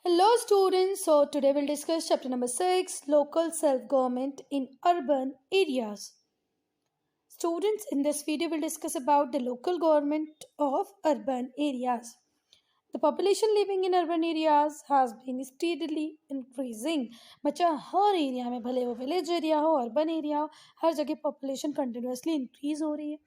Hello students, so today we'll discuss chapter number 6 local self-government in urban areas. Students, in this video we'll discuss about the local government of urban areas. The population living in urban areas has been steadily increasing. बच्चा हर area में भले वो village area हो urban area हो हर जगह population continuously increase हो रही है.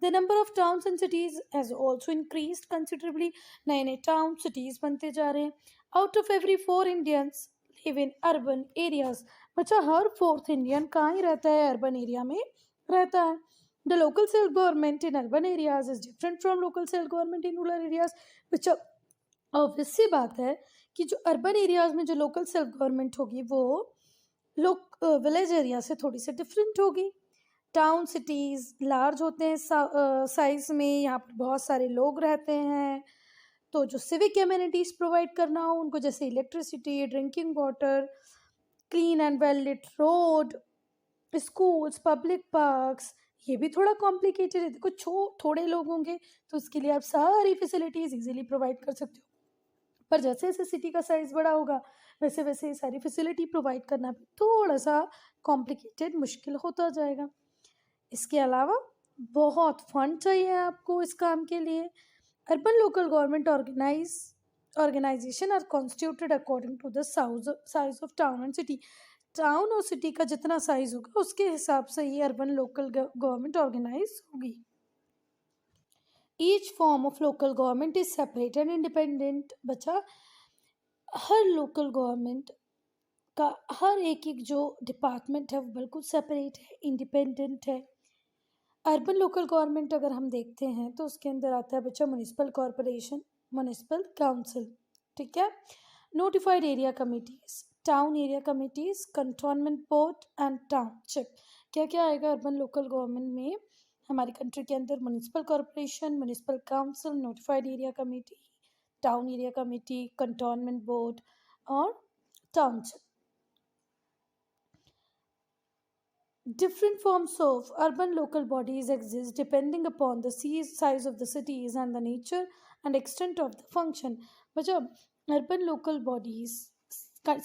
The number of towns and cities has also increased considerably. नए नए टाउन सिटीज बनते जा रहे हैं. Out of every 4 Indians live in urban areas. बच्चा हर 4th इंडियन कहाँ ही रहता है अर्बन एरिया में रहता है. The local self government in urban areas is different from local self government in rural areas. बच्चा ऑब्वियस सी बात है कि जो अर्बन एरियाज में जो लोकल सेल्फ गवर्नमेंट होगी वो लोग विलेज एरिया से थोड़ी सी डिफरेंट होगी. टाउन सिटीज़ लार्ज होते हैं साइज में, यहाँ पर बहुत सारे लोग रहते हैं, तो जो सिविक एमिनिटीज़ प्रोवाइड करना हो उनको, जैसे electricity, drinking water, clean and well lit road, schools, public parks, ये भी थोड़ा कॉम्प्लिकेटेड है. देखो थोड़े लोग होंगे तो उसके लिए आप सारी फैसिलिटीज़ इजीली प्रोवाइड कर सकते हो, पर जैसे जैसे सिटी का साइज़ बड़ा होगा वैसे वैसे ये सारी फैसिलिटी प्रोवाइड करना भी थोड़ा सा कॉम्प्लिकेटेड मुश्किल होता जाएगा. इसके अलावा बहुत फंड चाहिए आपको इस काम के लिए. Urban local government organisation are constituted according to the size of town and city. Town और सिटी का जितना साइज होगा उसके हिसाब से ये अर्बन लोकल गवर्नमेंट ऑर्गेनाइज होगी. Each form of local government is separate and independent. बच्चा हर लोकल गवर्नमेंट का हर एक जो डिपार्टमेंट है वो बिल्कुल सेपरेट है, इंडिपेंडेंट है. अर्बन लोकल गवर्नमेंट अगर हम देखते हैं तो उसके अंदर आता है बच्चा म्यूनिसिपल कॉरपोरेशन, म्यूनिसिपल काउंसिल, ठीक है, notified area committees, town area committees, cantonment board and township. क्या क्या आएगा अर्बन लोकल गवर्नमेंट में हमारी कंट्री के अंदर? Municipal corporation, municipal council, notified area committee, town area committee, cantonment board और township. Different forms of urban local bodies exist depending upon the size of the cities and the nature and extent of the function. बच्चा urban local bodies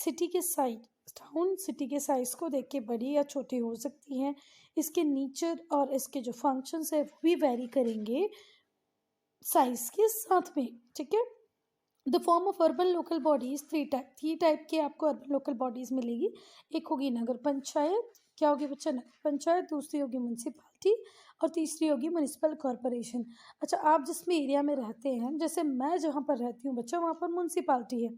city के size, town city के size को देख के बड़ी या छोटी हो सकती हैं. इसके नेचर और इसके जो फंक्शंस है वो भी वेरी करेंगे साइज के साथ में, ठीक है. The form of urban local bodies three type के आपको अर्बन लोकल बॉडीज मिलेगी. एक होगी नगर पंचायत, क्या होगी बच्चा? नगर पंचायत. दूसरी होगी म्यूनसिपालिटी और तीसरी होगी म्यूनिसिपल कॉरपोरेशन. अच्छा, आप जिसमें एरिया में रहते हैं, जैसे मैं जहाँ पर रहती हूँ बच्चा वहाँ पर म्यूनसिपालिटी है.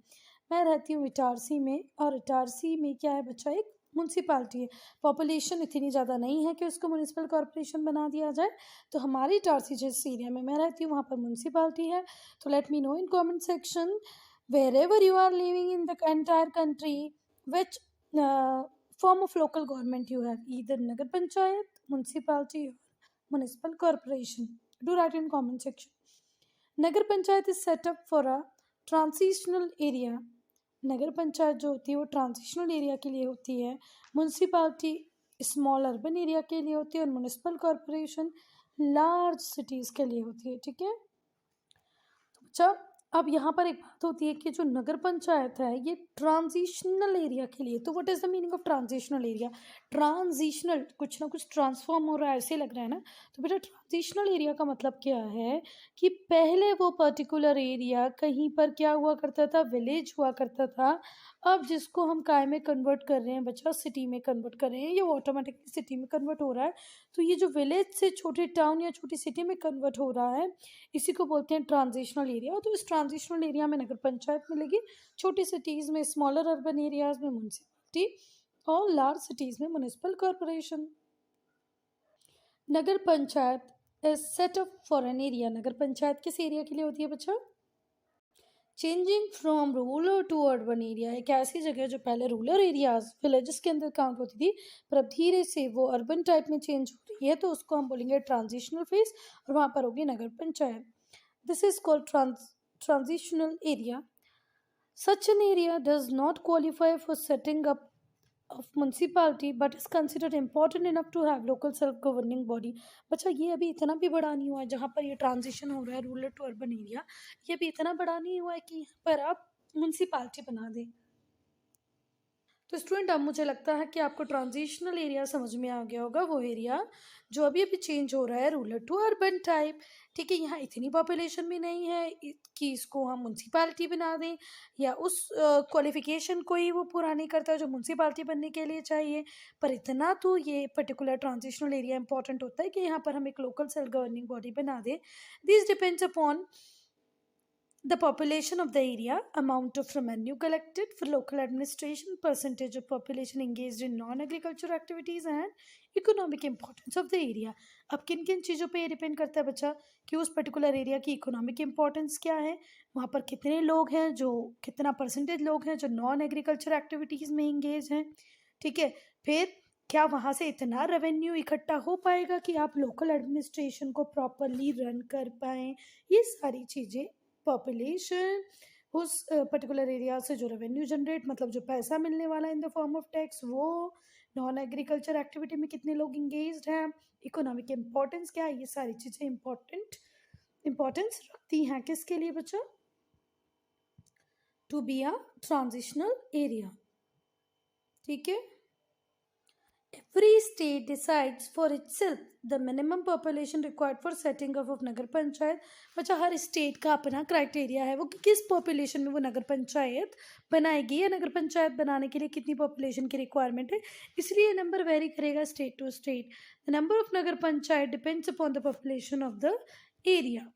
मैं रहती हूँ इटारसी में और इटारसी में क्या है बच्चा? एक म्यूनसिपालिटी है. पॉपुलेशन इतनी ज़्यादा नहीं है कि उसको म्यूनिसिपल कॉरपोरेशन बना दिया जाए, तो हमारी इटारसी जिस एरिया में मैं रहती हूँ वहाँ पर म्यूनसिपालिटी है. तो let me know in comment section wherever you are living in the entire country which form of local government you have, either nagar panchayat, municipality or municipal corporation. Do write in comment section. Nagar panchayat is set up for a transitional area. नगर पंचायत जो होती है वो transitional area के लिए होती है. Municipality small urban area के लिए होती है और म्यूनिसिपल कॉरपोरेशन लार्ज सिटीज़ के लिए होती है, ठीक है. तो बच्चा अब यहाँ पर एक बात होती है कि जो नगर पंचायत है ये ट्रांजिशनल एरिया के लिए. तो what is the meaning of transitional area? Transitional, कुछ ना कुछ ट्रांसफॉर्म हो रहा है ऐसे लग रहा है ना. तो बेटा ट्रांजिशनल एरिया का मतलब क्या है कि पहले वो पर्टिकुलर एरिया कहीं पर क्या हुआ करता था? विलेज हुआ करता था. अब जिसको हम काय में कन्वर्ट कर रहे हैं बच्चा? सिटी में कन्वर्ट कर रहे हैं, ये ऑटोमेटिकली सिटी में कन्वर्ट हो रहा है. तो ये जो विलेज से छोटे टाउन या छोटी सिटी में कन्वर्ट हो रहा है इसी को बोलते हैं ट्रांजिशनल एरिया. तो इस ट्रांजिशनल एरिया में नगर पंचायत मिलेगी, छोटी सिटीज़ में, स्मॉलर अर्बन एरियाज में म्यूनसिपैलिटी और लार्ज सिटीज़ में municipal corporation. Nagar panchayat is set up for an area. Nagar panchayat किस एरिया के लिए होती है बच्चा? Changing from rural to urban area. एक ऐसी जगह जो पहले रूरल एरियाज विलेजेस के अंदर काउंट होती थी पर अब धीरे से वो अर्बन टाइप में चेंज हो रही है, तो उसको हम बोलेंगे ट्रांजिशनल फेज और वहाँ पर होगी नगर panchayat. This is called transitional area. Such an area does not qualify for setting up of municipality but is considered important enough to have local self-governing body. बच्चा ये अभी इतना भी बड़ा नहीं हुआ है जहाँ पर ये ट्रांजिशन हो रहा है रूरल टू अर्बन एरिया, ये अभी इतना बड़ा नहीं हुआ है कि यहाँ पर आप म्यूनसिपाल्टी बना दें। तो स्टूडेंट, अब मुझे लगता है कि आपको ट्रांजिशनल एरिया समझ में आ गया होगा, वो एरिया जो अभी अभी चेंज हो रहा है रूरल टू अर्बन टाइप। ठीक है, यहाँ इतनी पॉपुलेशन भी नहीं है कि इसको हम म्यूनसिपालिटी बना दें, या उस क्वालिफिकेशन को ही वो पूरा नहीं करता जो म्यूनसिपालिटी बनने के लिए चाहिए। पर इतना तो ये पर्टिकुलर ट्रांजिशनल एरिया इंपॉर्टेंट होता है कि यहाँ पर हम एक लोकल सेल्फ गवर्निंग बॉडी बना दें। This depends upon the population of the area, amount of revenue collected for local administration, percentage of population engaged in non-agricultural activities and economic importance of the area। अब किन किन चीज़ों पे ये depend करता है बच्चा कि उस पर्टिकुलर एरिया की इकोनॉमिक इंपॉर्टेंस क्या है, वहाँ पर कितने लोग हैं, जो कितना परसेंटेज लोग हैं जो नॉन एग्रीकल्चर एक्टिविटीज़ में इंगेज हैं। ठीक है, फिर क्या वहाँ से इतना रेवेन्यू इकट्ठा हो पाएगा कि आप लोकल एडमिनिस्ट्रेशन को प्रॉपरली रन कर पाएँ। ये सारी चीज़ें पॉपुलेशन, उस पर्टिकुलर एरिया से जो रेवेन्यू जनरेट मतलब जो पैसा मिलने वाला in the form of tax, वो नॉन एग्रीकल्चर एक्टिविटी में कितने लोग इंगेज्ड हैं, इकोनॉमिक इम्पोर्टेंस क्या है, ये सारी चीज़ें इम्पोर्टेंस रखती हैं किसके लिए बच्चा, to be a transitional area. ठीक है, every state decides for itself the minimum population required for setting up of नगर पंचायत। बच्चा हर स्टेट का अपना क्राइटेरिया है, वो कि किस पॉपुलेशन में वो नगर पंचायत बनाएगी या नगर पंचायत बनाने के लिए कितनी पॉपुलेशन की रिक्वायरमेंट है, इसलिए नंबर वेरी करेगा state to state. The number of nagar panchayat depends upon the population of the area.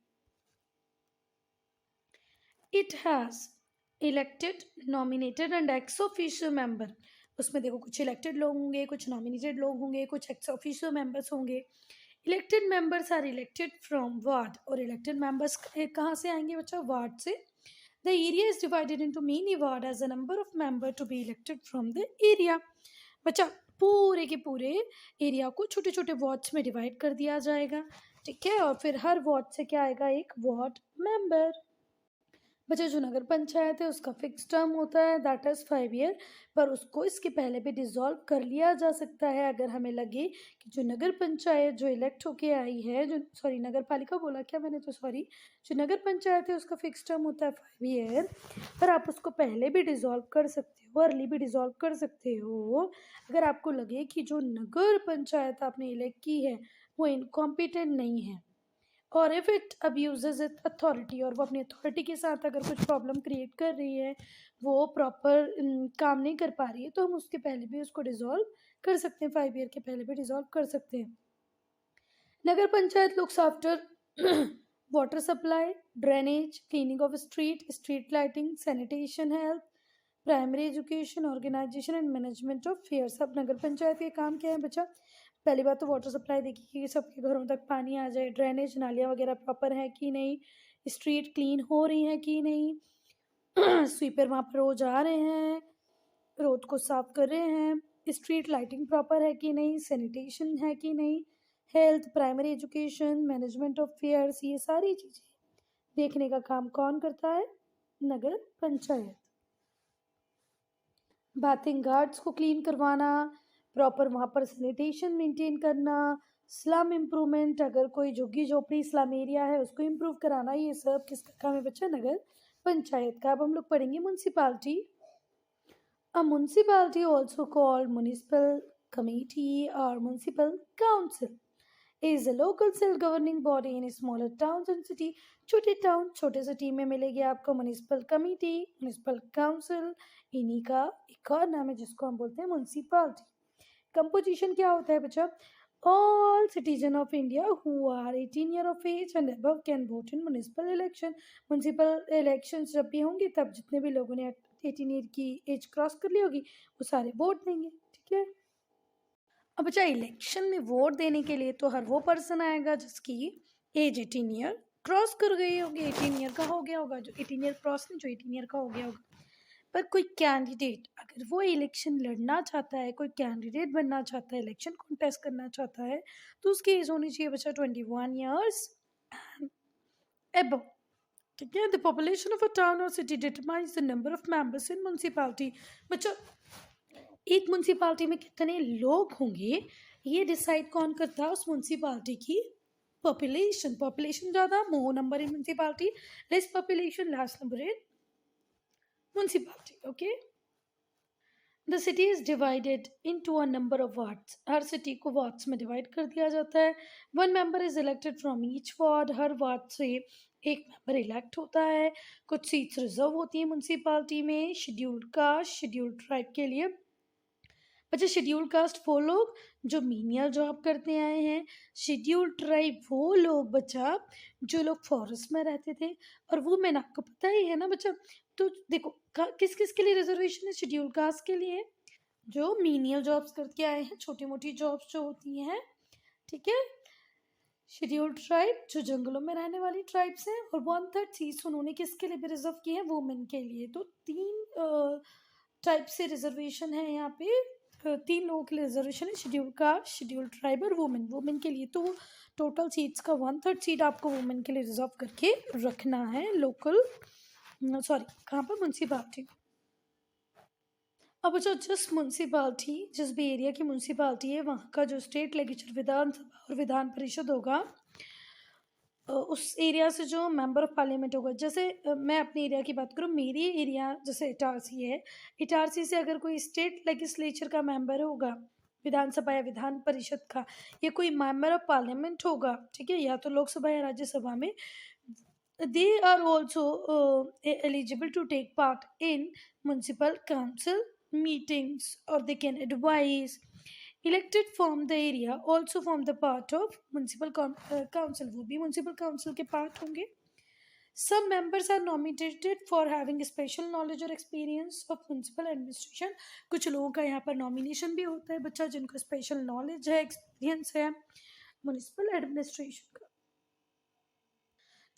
It has elected, nominated and ex officio member. उसमें देखो कुछ इलेक्टेड लोग होंगे, कुछ नॉमिनेटेड लोग होंगे, कुछ एक्स ऑफिशियो मेंबर्स होंगे। Elected members are elected from ward, और इलेक्टेड मेंबर्स कहाँ से आएंगे बच्चा, वार्ड से। The area is divided into many ward as the number of member to be elected from the area. बच्चा पूरे के पूरे एरिया को छोटे छोटे वार्ड्स में डिवाइड कर दिया जाएगा। ठीक है, और फिर हर वार्ड से क्या आएगा, एक वार्ड मेंबर। बच्चा जो नगर पंचायत है उसका फिक्स टर्म होता है, दैट इज़ 5 ईयर, पर उसको इसके पहले भी डिसॉल्व कर लिया जा सकता है अगर हमें लगे कि जो नगर पंचायत जो इलेक्ट होके आई है, जो सॉरी नगर पालिका बोला क्या मैंने, तो सॉरी, जो नगर पंचायत है उसका फिक्स टर्म होता है 5 ईयर, पर आप उसको पहले भी डिसॉल्व कर सकते हो, अर्ली भी डिसॉल्व कर सकते हो अगर आपको लगे कि जो नगर पंचायत आपने इलेक्ट की है वो इनकॉम्पिटेंट नहीं है, और if it abuses it authority, और वो अपनी अथॉरिटी के साथ अगर कुछ प्रॉब्लम क्रिएट कर रही है, वो प्रॉपर काम नहीं कर पा रही है, तो हम उसके पहले भी उसको डिसॉल्व कर सकते हैं, 5 ईयर के पहले भी डिसॉल्व कर सकते हैं। Nagar panchayat looks after water supply, drainage, cleaning of street, street lighting, sanitation, health, primary education, organisation and management of fairs. अब नगर पंचायत के काम क्या है बच्चा, पहली बात तो वाटर सप्लाई देखिए कि सबके घरों तक पानी आ जाए, ड्रेनेज नालियाँ वगैरह प्रॉपर हैं कि नहीं, स्ट्रीट क्लीन हो रही हैं कि नहीं, स्वीपर वहाँ पर रोज आ रहे हैं, रोड को साफ कर रहे हैं, स्ट्रीट लाइटिंग प्रॉपर है कि नहीं, सैनिटेशन है कि नहीं, health, primary education, management of fairs, ये सारी चीज़ें देखने का काम कौन करता है, नगर पंचायत। बाथिंग गार्ड्स को क्लीन करवाना, प्रॉपर वहाँ पर सैनिटेशन मेंटेन करना, स्लम इम्प्रूवमेंट, अगर कोई झुग्गी झोपड़ी स्लम एरिया है उसको इम्प्रूव कराना, ये सब किसका काम है बच्चा, नगर पंचायत का। अब हम लोग पढ़ेंगे municipality. A municipality, also called municipal committee or municipal council, is a local self-governing body in smaller towns and city। छोटे टाउन छोटे सिटी में मिलेगी आपको म्यूनिसिपल कमिटी, म्यूनिसिपल काउंसिल, इन्हीं का एक और नाम है जिसको हम बोलते हैं म्यूनसिपालिटी। कंपोजिशन क्या होता है बच्चा, all citizen of India who are 18 year of age and above can vote in municipal election. Municipal election जब भी होंगे तब जितने भी लोगों ने 18 ईयर की एज क्रॉस कर ली होगी वो सारे वोट देंगे। ठीक है, अब बच्चा इलेक्शन में वोट देने के लिए तो हर वो पर्सन आएगा जिसकी एज 18 ईयर क्रॉस कर गई होगी, 18 ईयर का हो गया होगा, जो 18 ईयर क्रॉस नहीं, जो 18 ईयर का हो गया होगा। पर कोई कैंडिडेट अगर वो इलेक्शन लड़ना चाहता है, कोई कैंडिडेट बनना चाहता है, इलेक्शन कॉन्टेस्ट करना चाहता है, तो उसकी एज होनी चाहिए बच्चा 21 ईयर्स एबव। ठीक है, the population of a town और city determines the number of members in municipality. बच्चा एक म्यूनसिपालिटी में कितने लोग होंगे ये डिसाइड कौन करता है, उस म्यूनसिपालिटी की पॉपुलेशन। पॉपुलेशन ज़्यादा, मोर number in municipality, less population, less number in municipality. Okay, the city is divided into a number of wards. Her city को wards में divide कर दिया जाता है. One member is elected from each ward. Her ward से एक member elect होता है. कुछ seats reserve होती है municipality में scheduled caste, scheduled tribe के लिए. अच्छा, शेड्यूल कास्ट वो लोग जो मीनियल जॉब करते आए हैं. शेड्यूल ट्राइब वो लोग बच्चा जो लोग फॉरेस्ट में रहते थे. और वो मैंने आपको पता ही है ना बच्चा. तो देखो किस किस के लिए रिजर्वेशन है. शेड्यूल कास्ट के लिए जो मीनियल जॉब्स करके आए हैं, छोटी मोटी जॉब्स जो होती हैं. ठीक है. शेड्यूल ट्राइब जो जंगलों में रहने वाली ट्राइब्स हैं. और 1/3 सीट्स उन्होंने किसके लिए भी रिजर्व की है, वुमेन के लिए. तो 3 टाइप से रिजर्वेशन है यहाँ पे. 3 लोगों के लिए रिजर्वेशन है, शेड्यूल कास्ट, शेड्यूल ट्राइब और वुमेन. वुमेन के लिए तो टोटल सीट्स का 1/3 सीट आपको वुमेन के लिए रिजर्व करके रखना है. लोकल सॉरी कहाँ पर, म्यूनसिपालिटी. अब अच्छा, जिस म्यूनसिपालिटी जिस भी एरिया की म्यूनसिपालिटी है वहाँ का जो स्टेट लेजिस्लेचर विधानसभा और विधान परिषद होगा, उस एरिया से जो मेंबर ऑफ पार्लियामेंट होगा. जैसे मैं अपने एरिया की बात करूँ, मेरी एरिया जैसे इटारसी है. इटारसी से अगर कोई स्टेट लेजिस्लेचर का मेंबर होगा, विधानसभा या विधान परिषद का, या कोई मेंबर ऑफ पार्लियामेंट होगा, ठीक है, या तो लोकसभा या राज्यसभा में, they are also eligible to take part in municipal council meetings, or they can advise. Elected from the area also form the part of municipal council. वो भी municipal council के part होंगे. Some members are nominated for having special knowledge or experience of municipal administration. कुछ लोगों का यहाँ पर nomination भी होता है बच्चा, जिनको special knowledge है, experience है municipal administration का.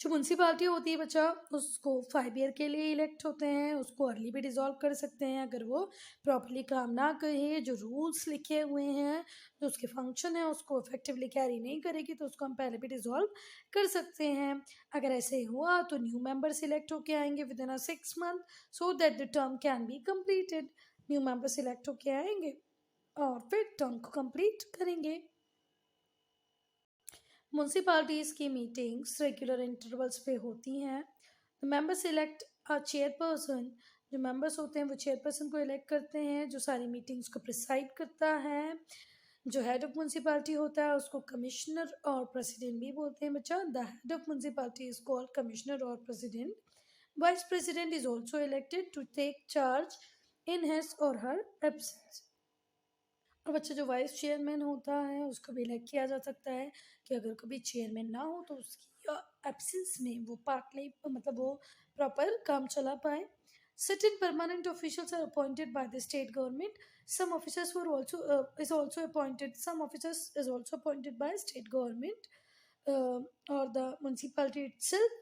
जो म्यूनसिपालिटी होती है बच्चा, उसको 5 ईयर के लिए इलेक्ट होते हैं. उसको अर्ली भी डिसॉल्व कर सकते हैं अगर वो प्रॉपरली काम ना करे. जो रूल्स लिखे हुए हैं, जो उसके फंक्शन है, उसको इफेक्टिवली कैरी नहीं करेगी तो उसको हम पहले भी डिसॉल्व कर सकते हैं. अगर ऐसे हुआ तो न्यू मेंबर सिलेक्ट होके आएंगे with in a 6 month, so that the term can be completed. New member select होके आएंगे और फिर टर्म को कंप्लीट करेंगे. म्यूनसिपालिटीज़ की मीटिंग्स रेगुलर इंटरवल्स पे होती हैं. The member select a chairperson. जो मेंबर्स होते हैं वो चेयरपर्सन को इलेक्ट करते हैं, जो सारी मीटिंग्स को प्रिसाइड करता है. जो हेड ऑफ म्यूनसिपालिटी होता है उसको कमिश्नर और प्रेसिडेंट भी बोलते हैं बच्चा. The head of municipality is called commissioner or president. Vice president is also elected to take charge in his or her absence. और बच्चा जो वाइस चेयरमैन होता है उसको भी इलेक्ट किया जा सकता है कि अगर कभी चेयरमैन ना हो तो उसकी एब्सेंस में वो पार्टली मतलब वो प्रॉपर काम चला पाए. Certain permanent officials are appointed by the state government. Some officers were also is also appointed. Some officers is also appointed by state government or the municipality itself,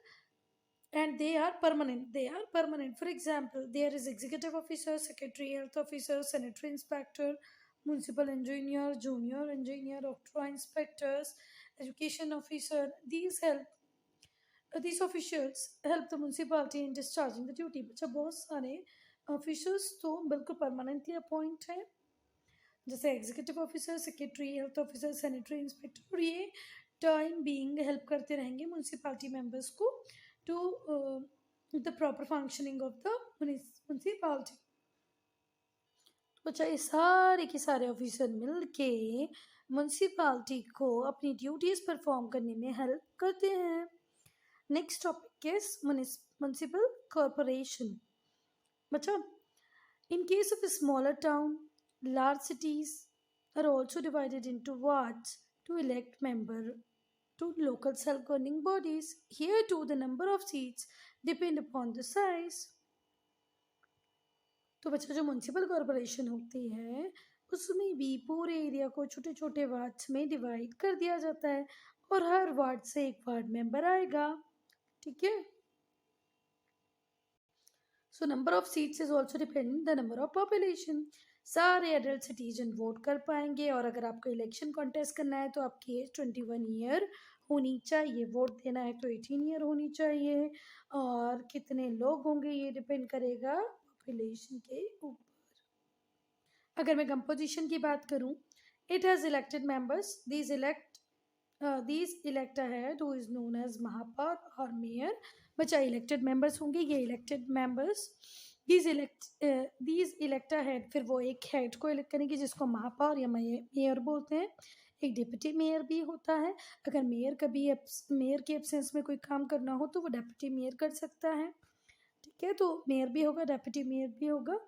and they are permanent. They are permanent. For example, there is executive officer, secretary, health officer, sanitary inspector, municipal engineer, junior engineer, octroi inspectors, education officer. These officials help the municipality in discharging the duty. बच्चा बहुत सारे officials तो बिल्कुल permanently appoint है, जैसे executive officer, secretary, health officer, sanitary inspector. और ये time being help करते रहेंगे म्यूनसिपालिटी मेंबर्स को to the proper functioning of the municipality. बच्चा ये सारे के सारे ऑफिसर मिल के म्यूनसिपालिटी को अपनी ड्यूटीज परफॉर्म करने में हेल्प करते हैं. Next topic is municipal corporation. बच्चा in case of a smaller town, large cities are also divided into wards to elect member to local self-governing bodies. Here too the number of seats depend upon the size. तो बच्चा जो municipal corporation होती है उसमें भी पूरे area को छोटे छोटे वार्ड्स में डिवाइड कर दिया जाता है और हर वार्ड से एक वार्ड मेंबर आएगा. ठीक है. So number of seats is also depending the number of population. सारे एडल्ट सिटीजन वोट कर पाएंगे और अगर आपको इलेक्शन कॉन्टेस्ट करना है तो आपकी एज 21 ईयर होनी चाहिए. वोट देना है तो 18 ईयर होनी चाहिए. और कितने लोग होंगे ये डिपेंड करेगा पॉपुलेशन के ऊपर. अगर मैं कंपोजिशन की बात करूं, it has elected members. these elect a head who is known as महापौर और मेयर. बच्चा इलेक्टेड मेंबर्स होंगे. ये elected members these elect head, फिर वो एक हेड को इलेक्ट करेंगे जिसको महापौर या मेयर बोलते हैं। एक डिप्टी मेयर भी होता है। अगर मेयर के एब्सेंस में कोई काम करना हो तो वो डिप्टी मेयर कर सकता है। ठीक है, तो मेयर भी होगा, डिप्टी मेयर भी होगा।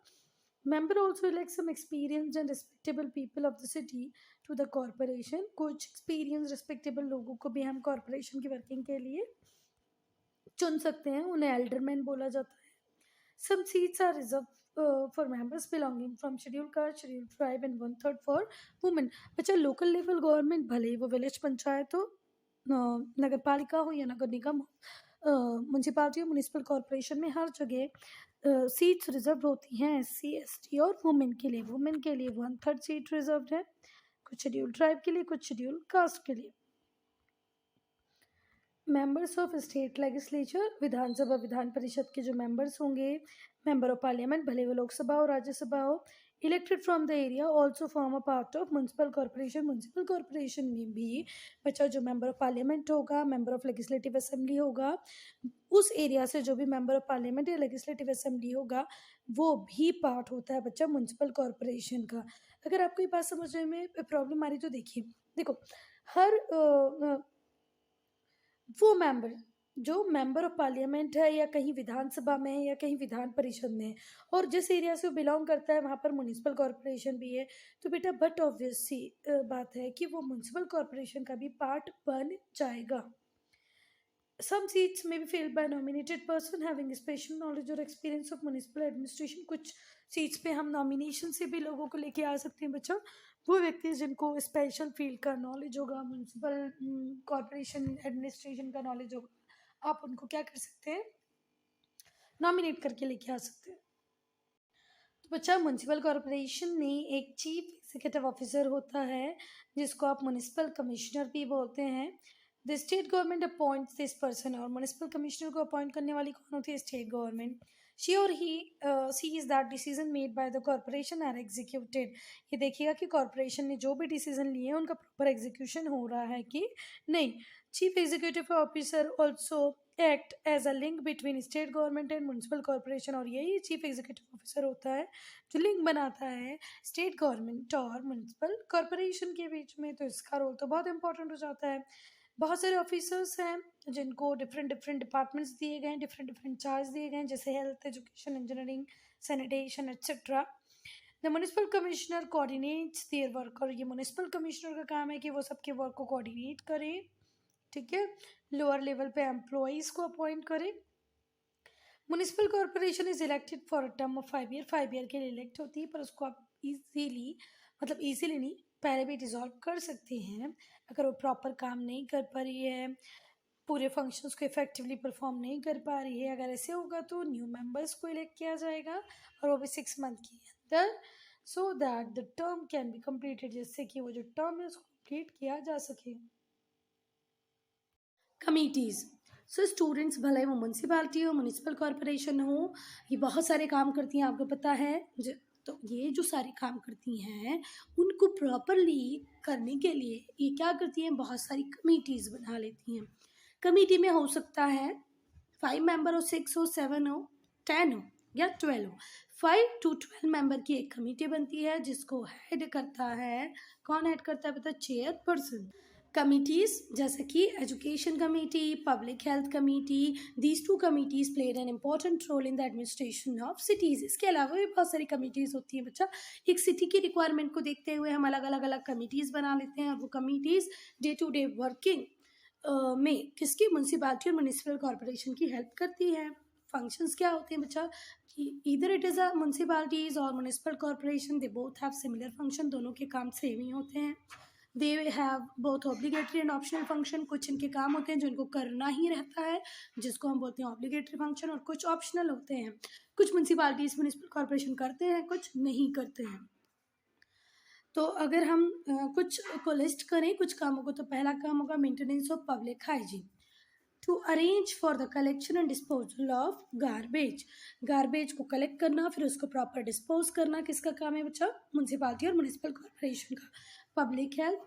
Member also elect some experience and respectable people of the city to the corporation. कुछ एक्सपीरियंस रिस्पेक्टेबल लोगों को भी हम कॉरपोरेशन की वर्किंग के लिए चुन सकते हैं, उन्हें एल्डरमैन बोला जाता है। Some seats are reserved for members belonging from scheduled caste, scheduled tribe and 1/3 for women. बच्चा लोकल लेवल गवर्नमेंट, भले ही वो विलेज पंचायत हो, नगर पालिका हो या नगर निगम हो, म्यूनसिपालिटी हो, म्यूनिसिपल कॉरपोरेशन में हर जगह सीट्स रिजर्व होती हैं SC ST और वुमेन के लिए। वुमेन के लिए 1/3 सीट रिजर्व है, कुछ शेड्यूल्ड ट्राइब के लिए, कुछ शेड्यूल्ड कास्ट के लिए। मेंबर्स ऑफ स्टेट लेजिस्लेचर, विधानसभा विधान परिषद के जो मेंबर्स होंगे, मेंबर ऑफ पार्लियामेंट, भले वो लोकसभा हो राज्यसभा हो, elected from the area also form a part of municipal corporation. Municipal corporation में भी बच्चा जो मेंबर ऑफ पार्लियामेंट होगा, मेंबर ऑफ लेजिस्लेटिव असेंबली होगा, उस एरिया से जो भी मेंबर ऑफ पार्लियामेंट या लेजिस्लेटिव असेंबली होगा वो भी पार्ट होता है बच्चा म्यूनसिपल कॉरपोरेशन का। अगर आपको ये बात समझने में प्रॉब्लम आ रही तो देखिए, देखो हर वो मेंबर जो मेंबर ऑफ पार्लियामेंट है या कहीं विधानसभा में है या कहीं विधान परिषद में है और जिस एरिया से वो बिलोंग करता है वहाँ पर म्यूनिसिपल कॉरपोरेशन भी है, तो बेटा बट ऑब्वियस सी बात है कि वो म्यूनिसिपल कॉरपोरेशन का भी पार्ट बन जाएगा। Some seats may be filled by nominated person having special knowledge or experience of municipal administration. कुछ सीट्स पे हम नॉमिनेशन से भी लोगों को लेके आ सकते हैं बच्चा, वो व्यक्ति जिनको स्पेशल फील्ड का नॉलेज होगा, म्यूनसिपल कॉरपोरेशन एडमिनिस्ट्रेशन का नॉलेज होगा, आप उनको क्या कर सकते हैं, नॉमिनेट करके लेके आ सकते हैं। तो बच्चा म्यूनसिपल कॉरपोरेशन में एक चीफ एग्जीक्यूटिव ऑफिसर होता है जिसको आप म्यूनसिपल कमिश्नर भी बोलते हैं। The state government appoints this person, और म्यूनसिपल कमिश्नर को अपॉइंट करने वाली कौन होती है, स्टेट गवर्नमेंट। शी और he sees that decision made by the corporation are executed. ये देखिएगा कि कॉरपोरेशन ने जो भी डिसीजन लिए हैं उनका प्रॉपर एग्जीक्यूशन हो रहा है कि नहीं। Chief executive officer also act as a link between state government and municipal corporation, और यही चीफ एग्जीक्यूटिव ऑफिसर होता है जो लिंक बनाता है स्टेट गवर्नमेंट और म्यूनसिपल कॉरपोरेशन के बीच में। तो इसका रोल तो बहुत इंपॉर्टेंट हो जाता है। बहुत सारे ऑफिसर्स हैं जिनको डिफरेंट डिफरेंट डिपार्टमेंट्स दिए गए हैं, डिफरेंट डिफरेंट चार्ज दिए गए हैं, जैसे health, education, engineering, sanitation etcetera. The municipal commissioner coordinates their work, और ये म्यूनिसिपल कमिश्नर का काम है कि वो सबके वर्क को कोऑर्डिनेट करें। ठीक है, लोअर लेवल पे एम्प्लॉइज को अपॉइंट करें। Municipal corporation is elected for a term of 5 year, 5 year के लिए इलेक्ट होती है, पर उसको आप इजीली नहीं, पहले भी डिसॉल्व कर सकते हैं अगर वो प्रॉपर काम नहीं कर पा रही है, पूरे फंक्शंस को इफेक्टिवली परफॉर्म नहीं कर पा रही है। अगर ऐसे होगा तो न्यू मेंबर्स को इलेक्ट किया जाएगा और वो भी 6 मंथ के अंदर, so that the term can be completed, जिससे कि वो जो टर्म है उसको कंप्लीट किया जा सके। कमिटीज़, सो स्टूडेंट्स, भले ही वो म्यूनसिपालिटी हो, म्यूनिसिपल कॉरपोरेशन हो, ये बहुत सारे काम करती हैं, आपको पता है। तो ये जो सारे काम करती हैं उनको प्रॉपरली करने के लिए ये क्या करती हैं, बहुत सारी कमिटीज़ बना लेती हैं। कमेटी में हो सकता है 5 मेंबर हो, 6 हो, 7 हो, 10 हो या 12 हो। 5 to 12 मेंबर की एक कमेटी बनती है जिसको हेड करता है, कौन हेड करता है, पता, चेयरपर्सन। कमिटीज़ जैसे कि education committee, public health committee, these 2 committees played an important role in the administration of cities. इसके अलावा भी बहुत सारी कमिटीज़ होती हैं बच्चा, एक सिटी की रिक्वायरमेंट को देखते हुए हम अलग अलग कमिटीज़ बना लेते हैं, और वो committees day to day working में किसकी, म्यूनसिपालिटी और म्यूनिसिपल कॉरपोरेशन की हेल्प करती है। फंक्शंस क्या होते हैं बच्चा, कि इधर इट इज़ अ म्यूनसिपालिटीज़ और municipal corporation, they both have similar function, दोनों के काम सेम ही होते हैं। They have both obligatory and optional function, कुछ इनके काम होते हैं जो इनको करना ही रहता है जिसको हम बोलते हैं ऑब्लिगेटरी फंक्शन, और कुछ ऑप्शनल होते हैं। कुछ म्यूनसिपालिटीज़, म्यूनिसिपल कॉरपोरेशन करते हैं, कुछ नहीं करते हैं। तो अगर हम कुछ को लिस्ट करें कुछ कामों को, तो पहला काम होगा maintenance of public hygiene, to arrange for the collection and disposal of garbage. Garbage को कलेक्ट करना फिर उसको प्रॉपर डिस्पोज करना किसका काम है बच्चा, म्यूनसिपालिटी और म्यूनिसिपल कॉरपोरेशन का। पब्लिक हेल्थ,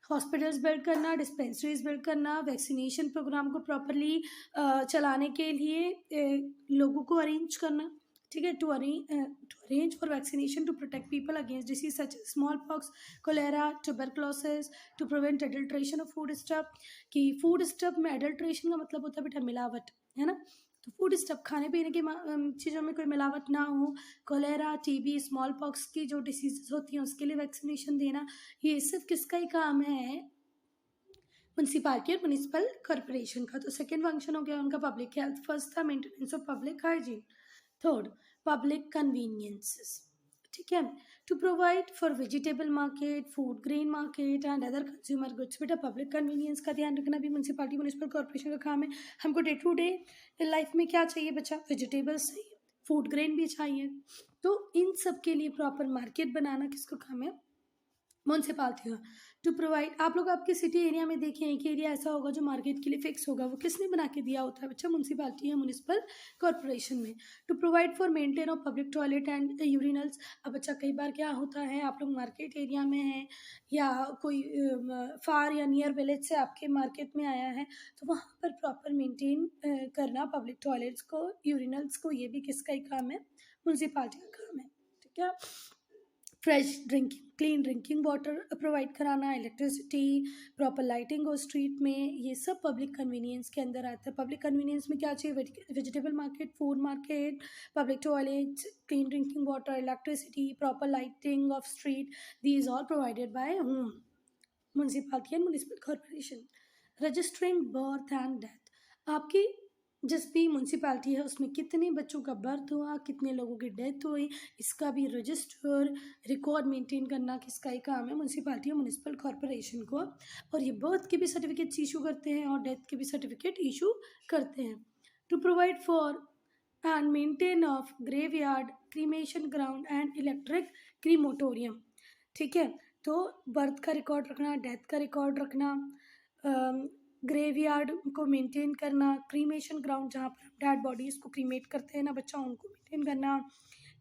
हॉस्पिटल्स बिल्ड करना, डिस्पेंसरीज बिल्ड करना, वैक्सीनेशन प्रोग्राम को प्रॉपरली चलाने के लिए लोगों को अरेंज करना। ठीक है, to arrange for vaccination to protect people against disease such as smallpox, cholera, tuberculosis, to prevent adulteration of foodstuff. कि फूड स्टफ में एडल्ट्रेशन का मतलब होता है बेटा मिलावट, है ना। तो फूड स्टफ खाने पीने की चीज़ों में कोई मिलावट ना हो। कोलेरा, टीबी, स्मॉल पॉक्स की जो डिसीजेस होती हैं उसके लिए वैक्सीनेशन देना, ये सिर्फ किसका ही काम है, म्यूनसिपालिटी और म्यूनिसिपल कॉर्पोरेशन का। तो सेकेंड फंक्शन हो गया उनका पब्लिक हेल्थ। फर्स्ट था maintenance of public hygiene. Third, public conveniences, ठीक है, to provide for vegetable market, food grain market and other consumer goods. बेटा पब्लिक कन्वीनियंस का ध्यान रखना भी म्यूनसिपालिटी म्यूनिसिपल कॉर्पोरेशन का काम है। हमको डे टू डे लाइफ में क्या चाहिए बच्चा, वेजिटेबल्स चाहिए, फूड ग्रेन भी चाहिए, तो इन सब के लिए प्रॉपर मार्केट बनाना किसको काम है, म्यूनसिपालिटी का। टू प्रोवाइड, आप लोग आपके सिटी एरिया में देखें एक एरिया ऐसा होगा जो मार्केट के लिए फिक्स होगा, वो किसने बना के दिया होता है बच्चा, म्यूनसिपालिटी या म्यूनिसिपल कॉर्पोरेशन में। To provide for maintain of public toilet and urinals. अब बच्चा कई बार क्या होता है, आप लोग मार्केट एरिया में हैं या कोई फार या नियर विलेज से आपके मार्केट में आया है, तो वहाँ पर प्रॉपर मेंटेन करना पब्लिक टॉयलेट्स को, यूरिनल्स को, ये भी किसका ही काम है, म्यूनसिपालिटी का काम है, ठीक है। Fresh drinking, clean drinking water provide कराना, इलेक्ट्रिसिटी, प्रॉपर लाइटिंग हो स्ट्रीट में, ये सब पब्लिक कन्वीनियंस के अंदर आता है। पब्लिक कन्वीनियंस में क्या चाहिए, vegetable market, food market, public toilets, clean drinking water, electricity, proper lighting of street, these all provided by home, municipality and municipal corporation. Registering birth and death, आपकी जिस भी म्यूनसिपालिटी है उसमें कितने बच्चों का बर्थ हुआ, कितने लोगों की डेथ हुई, इसका भी रजिस्टर रिकॉर्ड मेंटेन करना किसका ही काम है, म्यूनसिपालिटी और म्यूनिसिपल कॉर्पोरेशन को। और ये बर्थ के भी सर्टिफिकेट्स इशू करते हैं और डेथ के भी सर्टिफिकेट इशू करते हैं। To provide for and maintain of graveyard, cremation ground and electric crematorium, ठीक है। तो बर्थ का रिकॉर्ड रखना, डेथ का रिकॉर्ड रखना, ग्रेवयार्ड को मेंटेन करना, क्रीमेशन ग्राउंड जहाँ पर डेड बॉडीज़ को क्रीमेट करते हैं ना बच्चा, उनको मेंटेन करना,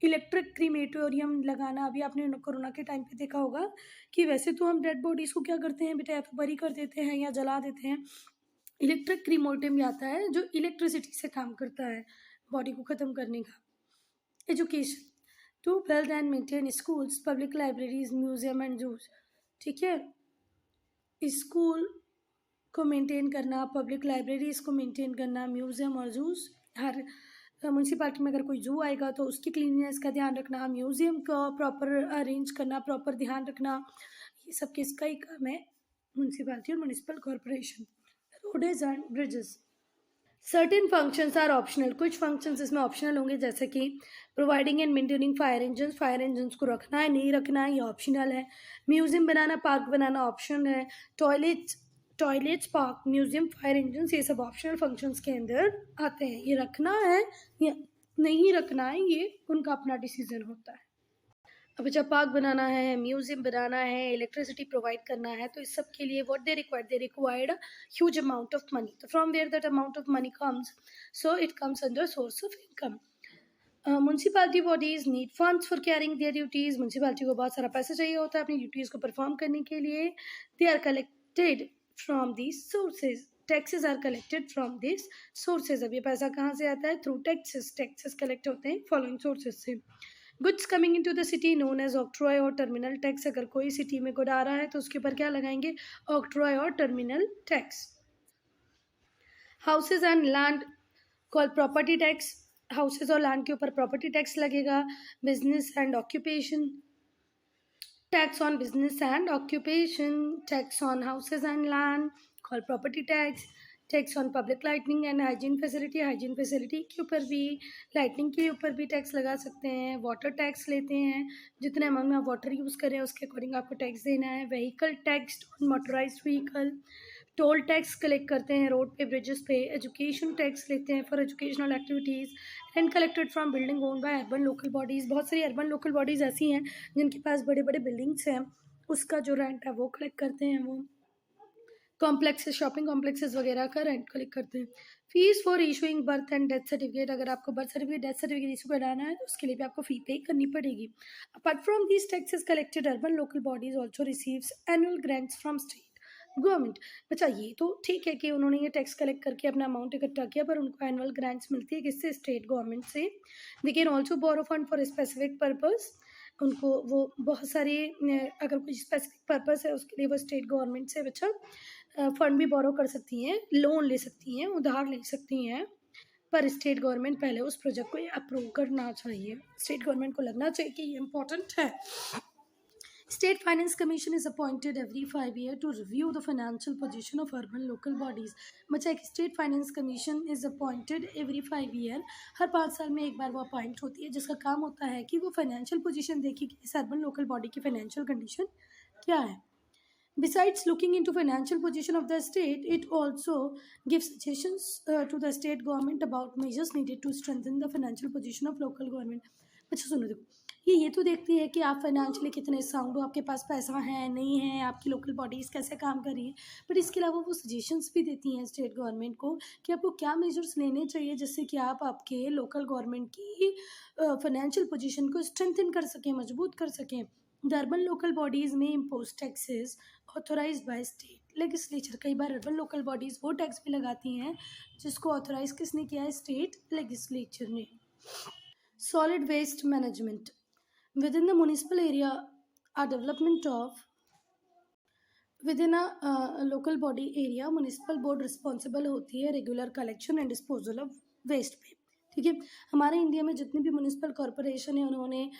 इलेक्ट्रिक क्रीमेटोरियम लगाना। अभी आपने कोरोना के टाइम पे देखा होगा कि वैसे तो हम डेड बॉडीज़ को क्या करते हैं बेटा, या तो बरी कर देते हैं या जला देते हैं। इलेक्ट्रिक क्रीमोटोरियम आता है जो इलेक्ट्रिसिटी से काम करता है बॉडी को ख़त्म करने का। Education, to build and maintain schools, public libraries, museum and zoos, ठीक है। स्कूल को मेंटेन करना, पब्लिक लाइब्रेरीज को मेंटेन करना, म्यूज़ियम और जूस, हर म्यूनसिपालिटी में अगर कोई जू आएगा तो उसकी क्लीननेस का ध्यान रखना, म्यूज़ियम का प्रॉपर अरेंज करना, प्रॉपर ध्यान रखना, ये सब किसका ही काम है, म्यूनसिपालिटी और municipal corporation. Roads and bridges, certain functions are optional, कुछ फंक्शंस इसमें ऑप्शनल होंगे, जैसे कि providing and maintaining fire engines को रखना है नहीं रखना है, ये ऑप्शनल है। म्यूज़ियम बनाना, पार्क बनाना ऑप्शन है। Toilets, park, museum, fire engines, ये सब ऑप्शनल फंक्शंस के अंदर आते हैं। ये रखना है या नहीं रखना है, ये उनका अपना डिसीजन होता है। अब जब पार्क बनाना है, म्यूजियम बनाना है, इलेक्ट्रिसिटी प्रोवाइड करना है, तो इस सब के लिए what they required huge amount of money. तो from where that amount of money comes, so it comes under source of income. Municipality bodies need funds for carrying their duties, municipality को बहुत सारा पैसा चाहिए होता है अपनी ड्यूटीज को परफॉर्म करने के लिए। They are collected from these sources, taxes are collected from this sources. अब ये पैसा कहाँ से आता है, थ्रू टैक्सेस कलेक्ट होते हैं फॉलोइंग सोर्सेज से। Goods coming into the city known as octroi और टर्मिनल टैक्स, अगर कोई सिटी में गुड आ रहा है तो उसके ऊपर क्या लगाएंगे, ऑक्ट्रॉय और terminal tax. Houses and land call property tax, houses और लैंड के ऊपर प्रॉपर्टी टैक्स लगेगा। Business and occupation, tax on business and occupation, tax on houses and land call property tax. Tax on public lightning and hygiene facility के ऊपर भी, lightning के ऊपर भी टैक्स लगा सकते हैं। वाटर टैक्स लेते हैं, जितने अमाउंट में आप वाटर यूज़ करें उसके अकॉर्डिंग आपको टैक्स देना है। Vehicle tax on motorised vehicle, toll tax collect करते हैं रोड पे, ब्रिजेस पे। एजुकेशन टैक्स लेते हैं for educational activities. Rent collected from building own by urban local bodies, बहुत सारी अर्बन लोकल बॉडीज़ ऐसी हैं जिनके पास बड़े बड़े बिल्डिंग्स हैं, उसका जो रेंट है वो कलेक्ट करते हैं वो। कॉम्प्लेक्सेस, शॉपिंग कॉम्प्लेक्सेस वगैरह का रेंट कलेक्ट करते हैं। Fees for issuing birth and death certificate, अगर आपको birth certificate death certificate issue कराना है तो उसके लिए भी आपको फी पे करनी पड़ेगी। Apart from these taxes collected, urban local bodies also receives annual grants from state. Government. बच्चा ये तो ठीक है कि उन्होंने ये टैक्स कलेक्ट करके अपना अमाउंट इकट्ठा किया, पर उनको एनुअल ग्रांट्स मिलती है किससे? स्टेट गवर्नमेंट से। They can also borrow fund for specific purpose. उनको वो बहुत सारे अगर कोई स्पेसिफिक पर्पस है उसके लिए वो स्टेट गवर्नमेंट से बच्चा फंड भी बोरो कर सकती हैं, लोन ले सकती हैं, उधार ले सकती हैं। पर स्टेट गवर्नमेंट पहले उस प्रोजेक्ट को ये अप्रूव करना चाहिए। स्टेट गवर्नमेंट को लगना चाहिए कि ये इम्पोर्टेंट है। State Finance Commission is appointed every 5 years to review the financial position of urban local bodies. बच्चा एक state finance commission is appointed every 5 year, हर 5 साल में एक बार वो अपॉइंट होती है, जिसका काम होता है कि वो फाइनेंशियल पोजीशन देखी कि इस अर्बन लोकल बॉडी की फाइनेंशियल कंडीशन क्या है। Besides looking into financial position of the state, it also gives suggestions to the state government about measures needed to strengthen the financial position of local government. अच्छा सुनो, देखो ये तो देखती है कि आप फाइनेंशियली कितने साउंड हो, आपके पास पैसा है नहीं है, आपकी लोकल बॉडीज़ कैसे काम कर रही है, बट इसके अलावा वो सजेशंस भी देती हैं स्टेट गवर्नमेंट को कि आपको क्या मेजर्स लेने चाहिए जिससे कि आप आपके लोकल गवर्नमेंट की फाइनेंशियल पोजीशन को स्ट्रेंथन कर सकें, मजबूत कर सकें। द अर्बन लोकल बॉडीज़ में impose taxes authorise by state legislature. कई बार अर्बन लोकल बॉडीज़ वो टैक्स भी लगाती हैं जिसको ऑथोराइज किसने किया है? स्टेट लेजिस्लेचर ने। Solid waste management within the municipal area, a development of within a local body area, municipal board responsible होती है regular collection and disposal of waste पे। ठीक है, हमारे इंडिया में जितनी भी म्यूनिसिपल कॉरपोरेशन है उन्होंने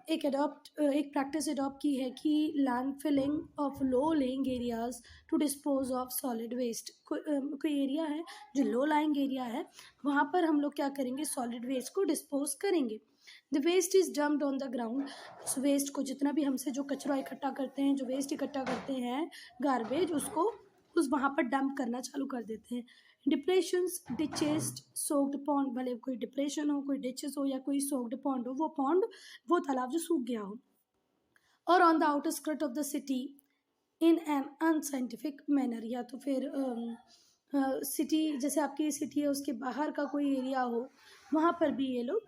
एक प्रैक्टिस अडॉप्ट की है कि land filling of low lying areas to dispose of solid waste. कोई एरिया है जो लो लाइंग एरिया है, वहाँ पर हम लोग क्या करेंगे? सॉलिड वेस्ट को डिस्पोज करेंगे। The waste is dumped on the ground. उस वेस्ट को, जितना भी हमसे जो कचरा इकट्ठा करते हैं, जो वेस्ट इकट्ठा करते हैं, गार्बेज, उसको उस वहाँ पर डंप करना चालू कर देते हैं। डिप्रेशंस, डिचेस्ड, सोक्ड पॉन्ड, भले कोई डिप्रेशन हो, कोई डिचेस हो या कोई सोक्ड पॉन्ड हो, वो तालाब जो सूख गया हो, और on the outer skirt of the city in an unscientific manner, या तो फिर सिटी, जैसे आपकी सिटी है उसके बाहर का कोई एरिया हो, वहाँ पर भी ये लोग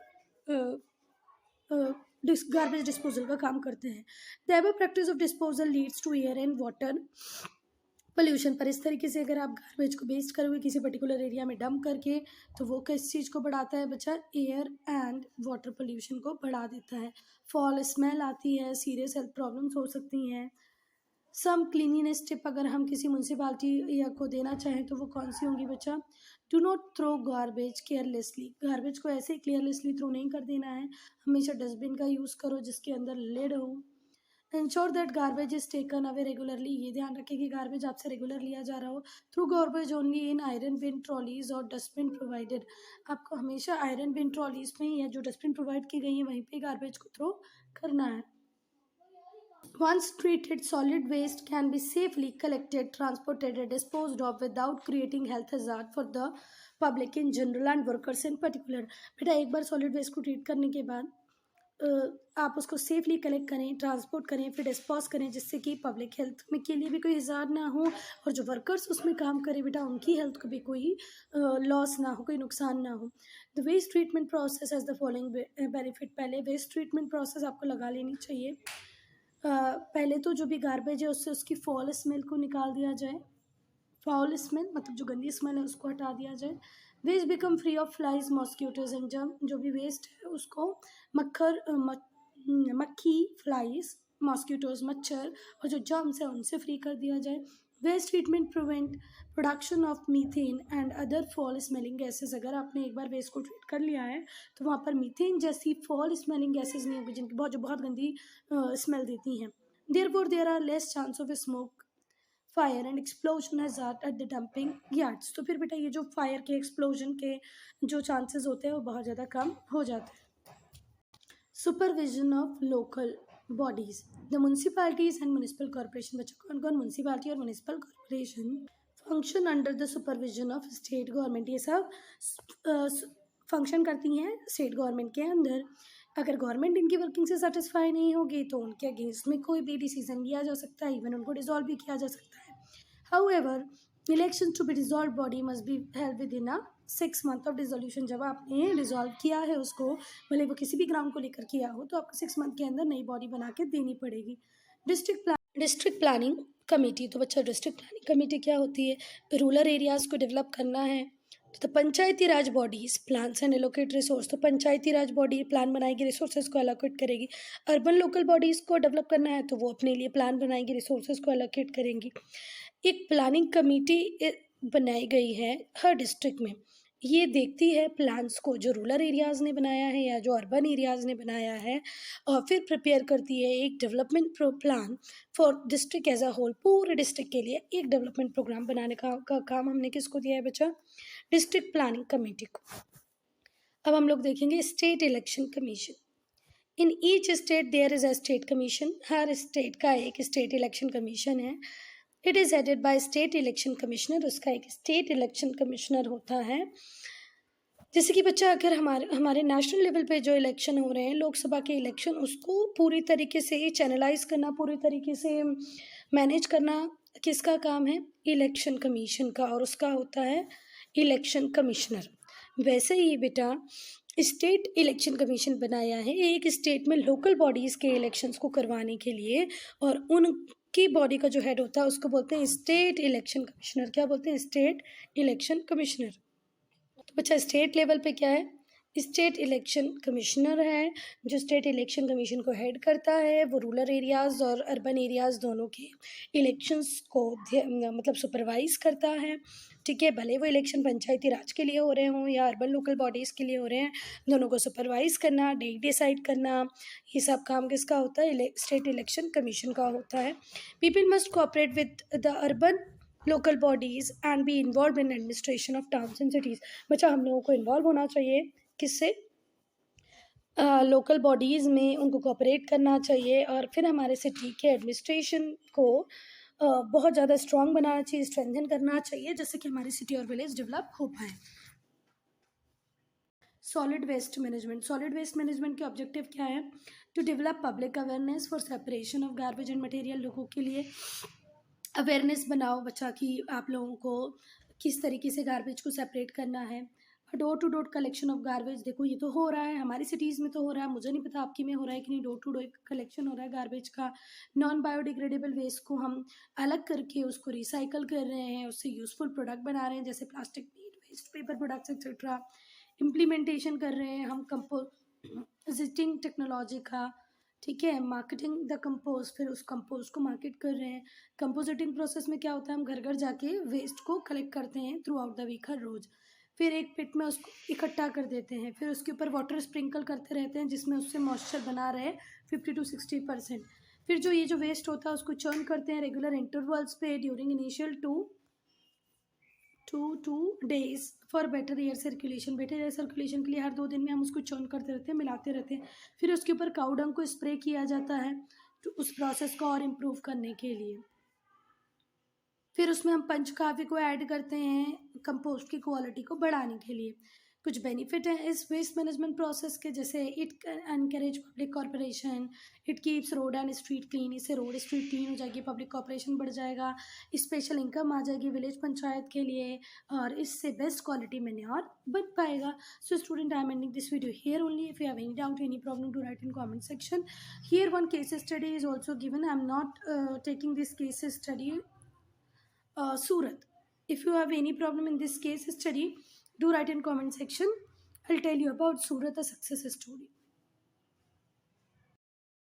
गार्बेज डिस्पोजल का काम करते हैं। The ever practice of disposal leads to air and water pollution. पर इस तरीके से अगर आप गार्बेज को वेस्ट करोगे किसी पर्टिकुलर एरिया में डंप करके, तो वो किस चीज़ को बढ़ाता है बच्चा? एयर एंड वाटर पोल्यूशन को बढ़ा देता है। फॉल स्मेल आती है, सीरियस हेल्थ प्रॉब्लम्स हो सकती हैं। सम क्लीनिनेस टिप अगर हम किसी म्यूनसिपालिटी या को देना चाहें तो वो कौन सी होंगी बच्चा? Do not throw garbage carelessly. Garbage को ऐसे केयरलेसली थ्रो नहीं कर देना है, हमेशा डस्टबिन का यूज़ करो जिसके अंदर लिड हो। Ensure that garbage is taken away regularly. ये ध्यान रखें कि गार्बेज आपसे रेगुलर लिया जा रहा हो। Throw garbage only in iron bin trolleys और डस्टबिन प्रोवाइडेड। आपको हमेशा आयरन बिन ट्रॉलीज में या जो डस्टबिन प्रोवाइड की गई है वहीं पे गार्बेज को थ्रो करना है। Once treated, solid waste can be safely collected, transported, and disposed of without creating health hazard for the public in general and workers in particular. बेटा एक बार सॉलिड वेस्ट को ट्रीट करने के बाद आप उसको सेफली कलेक्ट करें, ट्रांसपोर्ट करें, फिर डिस्पोज करें, जिससे कि पब्लिक हेल्थ में के लिए भी कोई हज़ार ना हो, और जो वर्कर्स उसमें काम करें बेटा उनकी हेल्थ को भी कोई लॉस ना हो, कोई नुकसान ना हो। The waste treatment process as the following benefit. पहले वेस्ट ट्रीटमेंट प्रोसेस आपको लगा लेनी चाहिए। पहले तो जो भी गार्बेज है उससे उसकी फॉल स्मेल को निकाल दिया जाए। फाउल स्मेल मतलब जो गंदी स्मेल है उसको हटा दिया जाए। Waste become free of flies, mosquitoes and germ. जो भी वेस्ट है उसको मक्खी, फ्लाइज, मॉस्किटोज, मच्छर और जो जर्म्स है उनसे फ्री कर दिया जाए। Waste treatment prevent production of methane and other foul smelling gases. अगर आपने एक बार वेस्ट को ट्रीट कर लिया है तो वहाँ पर मीथेन जैसी फॉल स्मेलिंग गैसेज नहीं होगी जिनकी बहुत गंदी स्मेल देती हैं। Therefore there are less chance of smoke, fire and explosion hazard at the dumping yards. तो फिर बेटा ये जो फायर के, एक्सप्लोजन के जो चांसेस होते हैं वो बहुत ज़्यादा कम हो जाते हैं। Supervision of local bodies. The municipalities and municipal corporation. बच्चों कौन कौन म्यूनसिपैलिटी और municipal corporation function under the supervision of state government. ये सब फंक्शन करती हैं स्टेट गवर्नमेंट के अंदर। अगर गवर्नमेंट इनकी वर्किंग से सेटिस्फाई नहीं होगी तो उनके अगेंस्ट में कोई भी डिसीजन लिया जा सकता है, इवन उनको डिसॉल्व भी किया जा सकता है। However election to be dissolve body must be held within 6 month of dissolution. जब आपने डिसॉल्व किया है उसको, भले वो किसी भी ग्राउंड को लेकर किया हो, तो आपको 6 month के अंदर नई बॉडी बना के देनी पड़ेगी। District planning committee. तो बच्चा डिस्ट्रिक्ट प्लानिंग कमेटी क्या होती है? रूरल एरियाज़ को डेवलप करना है तो panchayati raj bodies plans and allocate resource, तो पंचायती राज बॉडी प्लान बनाएगी, रिसोर्सेज को एलोकेट करेगी। अर्बन लोकल बॉडीज़ को डेवलप करना है तो वो अपने लिए प्लान बनाएगी, रिसोर्सेज को एलोकेट करेंगी। एक प्लानिंग कमेटी बनाई गई है हर डिस्ट्रिक्ट में, ये देखती है प्लान्स को जो रूरल एरियाज़ ने बनाया है या जो अर्बन एरियाज़ ने बनाया है, और फिर प्रिपेयर करती है एक development plan for district as a whole. पूरे डिस्ट्रिक्ट के लिए एक डेवलपमेंट प्रोग्राम बनाने का काम हमने किसको दिया है बच्चा? डिस्ट्रिक्ट प्लानिंग कमेटी को। अब हम लोग देखेंगे state election commission. In each state there is a state commission, हर स्टेट का एक स्टेट इलेक्शन कमीशन है। It is headed by state election commissioner, उसका एक स्टेट इलेक्शन कमिश्नर होता है। जैसे कि बच्चा अगर हमारे नेशनल लेवल पे जो इलेक्शन हो रहे हैं, लोकसभा के इलेक्शन, उसको पूरी तरीके से चैनलाइज करना, पूरी तरीके से मैनेज करना किसका काम है? इलेक्शन कमीशन का, और उसका होता है इलेक्शन कमिश्नर। वैसे ही बेटा स्टेट इलेक्शन कमीशन बनाया है एक स्टेट में लोकल बॉडीज़ के इलेक्शंस को करवाने के लिए, और उनकी बॉडी का जो हेड होता है उसको बोलते हैं स्टेट इलेक्शन कमिश्नर। क्या बोलते हैं? State election commissioner. तो बच्चा स्टेट लेवल पे क्या है? स्टेट इलेक्शन कमिश्नर है जो स्टेट इलेक्शन कमीशन को हेड करता है। वो रूरल एरियाज़ और अर्बन एरियाज़ दोनों के इलेक्शंस को मतलब सुपरवाइज़ करता है। ठीक है, भले वो इलेक्शन पंचायती राज के लिए हो रहे हों या अर्बन लोकल बॉडीज़ के लिए हो रहे हैं, दोनों को सुपरवाइज़ करना, डेट डिसाइड करना, ये सब काम किसका होता है? स्टेट इलेक्शन कमीशन का होता है। People must cooperate with the urban local bodies and be involve in administration of towns and cities. बच्चा हम लोगों को इन्वॉल्व होना चाहिए किससे? लोकल बॉडीज़ में, उनको कोऑपरेट करना चाहिए, और फिर हमारे सिटी के एडमिनिस्ट्रेशन को बहुत ज़्यादा स्ट्रॉन्ग बनाना चाहिए, स्ट्रेंथन करना चाहिए, जिससे कि हमारी सिटी और विलेज डेवलप हो पाए। Solid waste management. Solid waste management के ऑब्जेक्टिव क्या है? To develop public awareness for separation of garbage and material. लोगों के लिए अवेयरनेस बनाओ बच्चा कि आप लोगों को किस तरीके से गार्बेज को सेपरेट करना है। Door to door collection of garbage, देखो ये तो हो रहा है हमारी सिटीज़ में, तो हो रहा है, मुझे नहीं पता आपकी में हो रहा है कि नहीं। डोर टू डोर कलेक्शन हो रहा है गार्बेज का। नॉन बायोडिग्रेडेबल वेस्ट को हम अलग करके उसको रिसाइकल कर रहे हैं, उससे यूज़फुल प्रोडक्ट बना रहे हैं, जैसे plastic waste, paper products etcetera. Implementation कर रहे हैं हम कंपोजिटिंग टेक्नोलॉजी का। ठीक है, मार्केटिंग द कंपोस्ट, फिर उस कंपोस्ट को मार्केट कर रहे हैं। कंपोजिटिंग प्रोसेस में क्या होता है? हम घर घर जाके वेस्ट को कलेक्ट करते हैं थ्रू आउट द वीक, हर रोज़। फिर एक पिट में उसको इकट्ठा कर देते हैं, फिर उसके ऊपर वाटर स्प्रिंकल करते रहते हैं जिसमें उससे मॉइस्चर बना रहे 50 to 60%। फिर जो ये जो वेस्ट होता है उसको चर्न करते हैं रेगुलर इंटरवल्स पे during initial 2 days for better air circulation. Better air circulation के लिए हर 2 दिन में हम उसको चर्न करते रहते हैं, मिलाते रहते हैं। फिर उसके ऊपर काउडंग को स्प्रे किया जाता है तो उस प्रोसेस को और इम्प्रूव करने के लिए। फिर उसमें हम पंचकाव्य को ऐड करते हैं कंपोस्ट की क्वालिटी को बढ़ाने के लिए। कुछ बेनिफिट हैं इस वेस्ट मैनेजमेंट प्रोसेस के, जैसे it encourage public corporation, it keeps road and street clean. इससे रोड स्ट्रीट क्लीन हो जाएगी, पब्लिक कॉर्पोरेशन बढ़ जाएगा, स्पेशल इनकम आ जाएगी विलेज पंचायत के लिए, और इससे बेस्ट क्वालिटी मैन्योर बन पाएगा। So student, I am ending this video here only. If you have any doubt, any problem, to write in comment section. Here one case study is also given. I am not taking this case study Surat. If you have any problem in this case study, do write in comment section. I'll tell you about Surat, a success story.